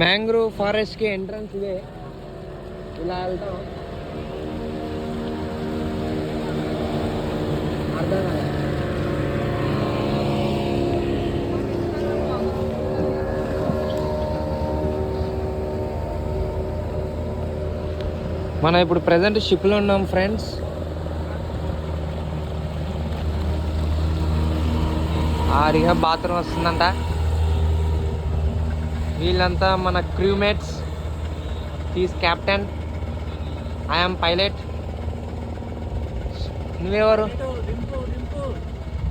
Mangrove ఫారెస్ట్కి entrance ఇదే, ఇలా వెళ్తాం. అర్థం కాదు. మనం ఇప్పుడు ప్రజెంట్ షిప్లో ఉన్నాం ఫ్రెండ్స్. ఆరిగా బాత్రూమ్ వస్తుందంట. వీళ్ళంతా మన crewmates. He's captain, I'm pilot. నువ్వెవరు?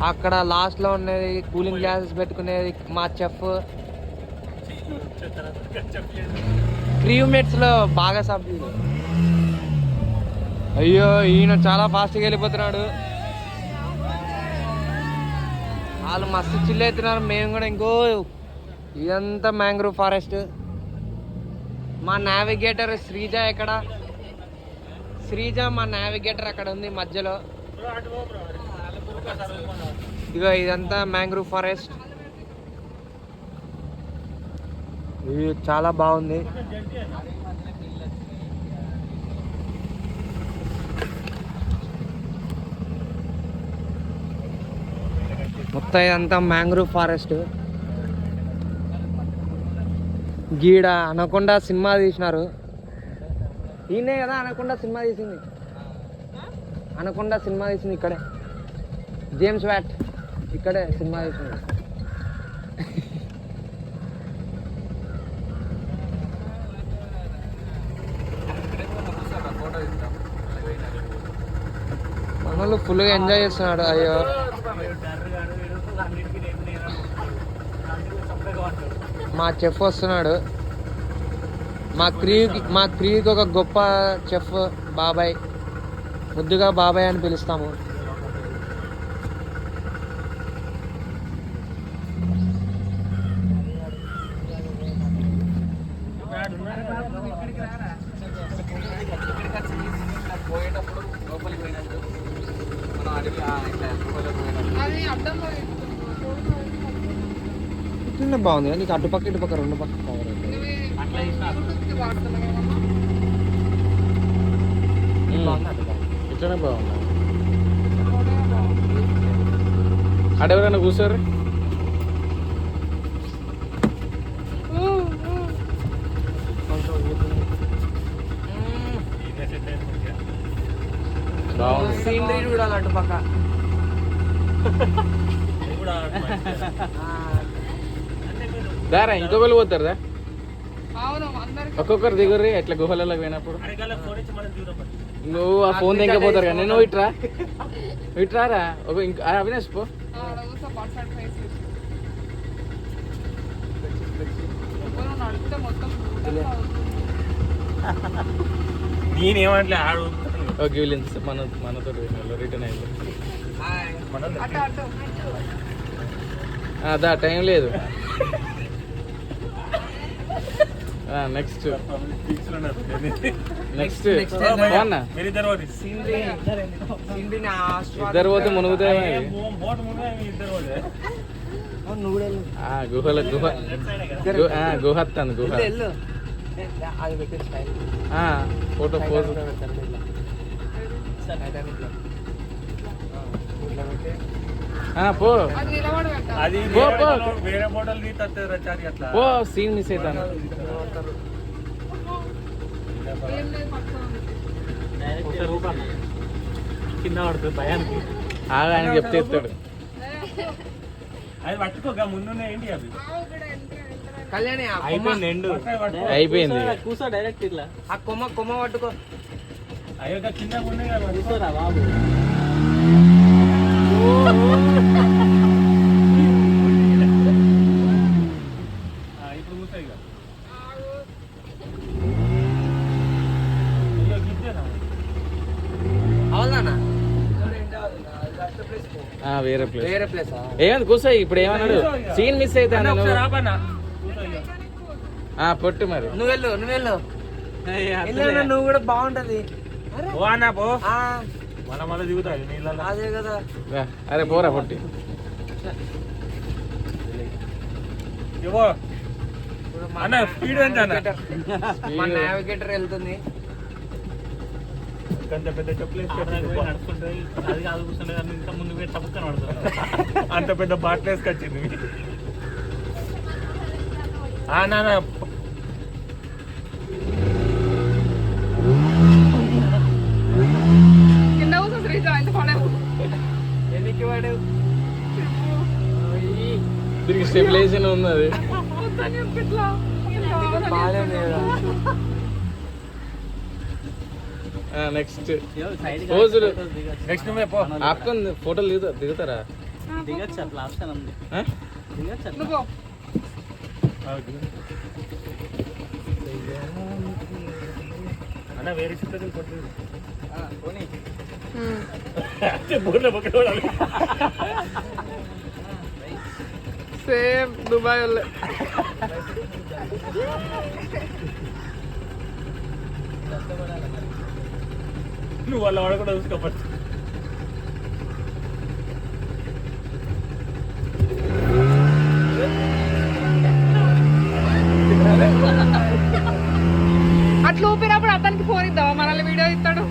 అక్కడ లాస్ట్లో ఉన్నది కూలింగ్ గ్లాసెస్ పెట్టుకునేది మా చెఫ్. క్రూమేట్స్లో బాగా సభ్యులు. అయ్యో ఈయన చాలా ఫాస్ట్గా వెళ్ళిపోతున్నాడు. వాళ్ళు మస్తు చిల్లు అవుతున్నారు, మేము కూడా. ఇంకో ఇదంతా మ్యాంగ్రూవ్ ఫారెస్ట్. మా నావిగేటర్ శ్రీజ ఎక్కడ? శ్రీజ మా నావిగేటర్ అక్కడ ఉంది మధ్యలో. ఇగో ఇదంతా మ్యాంగ్రూవ్ ఫారెస్ట్. ఇది చాలా బాగుంది. మొత్తం ఇదంతా మ్యాంగ్రూవ్ ఫారెస్ట్. గీడ అనకొండ సినిమా తీసినారు. ఈయనే కదా అనకొండ సినిమా తీసింది. అనకొండ సినిమా తీసింది ఇక్కడే. జేమ్స్ వ్యాట్ ఇక్కడే సినిమా తీసింది. మనోళ్ళు ఫుల్గా ఎంజాయ్ చేస్తున్నాడు. అయ్యో మా చెఫ్ వస్తున్నాడు. మా క్రీకి ఒక గొప్ప చెఫ్ బాబాయ్. ముద్దుగా బాబాయ్ అని పిలుస్తాము. ఇట్లనే బాగుంది. నీకు అటుపక్క ఇటుపక్క రెండు పక్క కవర్ ఇట్లనే బాగుంది. అడెవరైనా కూర్చోరు. సీనరీ చూడాలి అటుపక్క. దారా ఇంకొకరు పోతారు. ఒక్కొక్కరు దిగుర్రి ఎట్లా గుహలలో పోయినప్పుడు. నువ్వు ఆ ఫోన్ దగ్గర కానీ నువ్వు ఇట్రారా. ఇంకా అవినాష్ పో. నేనేమంటలే ఆడు మనతో రిటర్న్ అయింది. అదా టైం లేదు. నెక్స్ట్ ఇద్దరు పోతే మునుగుతాయి. గుహ వస్తాను. గుహ ఫోటో పోజ్ పో. పో సీన్ మిస్ అవుతాను. కింద పడుతుంది భయానికి. ఆయన చెప్తే ఇస్తాడు. అది పట్టుకోగా ముందునే ఏంటి అవి కళ్యాణి అయిపోయింది. కూర్చో డైరెక్ట్ ఇట్లా ఆ కొమ్మ పట్టుకో. అయ్యో కింద కూర్చోరా బాబు. ఇప్పుడు కూర్చోయి అవునా? వేరే ప్లేస్ ఏమన్నా కూర్చో. ఇప్పుడు ఏమన్నాడు? సీన్ మిస్ అయితే పొట్టు. మరి నువ్వు వెళ్ళు నువ్వు కూడా బాగుంటది. మళ్ళీ దిగుతాయి నీళ్ళ. అదే కదా. అరే పోరా పొట్టి. అన్న స్పీడ్ ఎంత అన్న మా నావిగేటర్ వెళ్తుంది. అంత పెద్ద చెప్పులు నడుస్తుంటాయి అది కాదు కూర్చుంటే ఇంకా ముందు పోయి తప్పుకొని పడుతుంది. అంత పెద్ద బాటిల్ వేసుకొచ్చింది నాన్న. కింద కూర్చో శ్రీజ, ఇంత పడేవు. ఎందుకు వాడు దీనికి స్టెబిలైజేషన్ ఉంది అది. వద్దని చెప్పు ఇట్లా. బాగాలేదు కదా. నెక్స్ట్ రోజులు నెక్స్ట్ నువ్వే పో. ఆపుకొని ఫోటోలు దిగుతారా? దిగచ్చు అట్లా ఆప్షన్ ఉంది. దిగచ్చు నువ్వు అన్న వేరే సిద్ధం కొట్టింది సేమ్ దుబాయ్ వాళ్ళే. నువ్వు వాళ్ళ వాడు కూడా చూసుకోవచ్చు. అట్లా ఊపినప్పుడు అతనికి ఫోన్ ఇద్దామా, మనల్ని వీడియో ఇస్తాడు.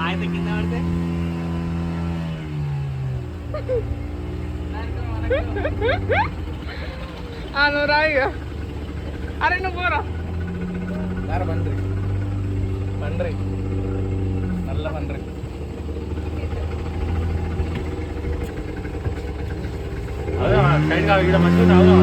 ఆయన కింద పడితే నువ్వు రా ఇక. అరే నువ్వు పోరా. పండ్రి నల్ల పండ్రి. అదే సైడ్ కాదు ఇక్కడ మంచిగా రావు.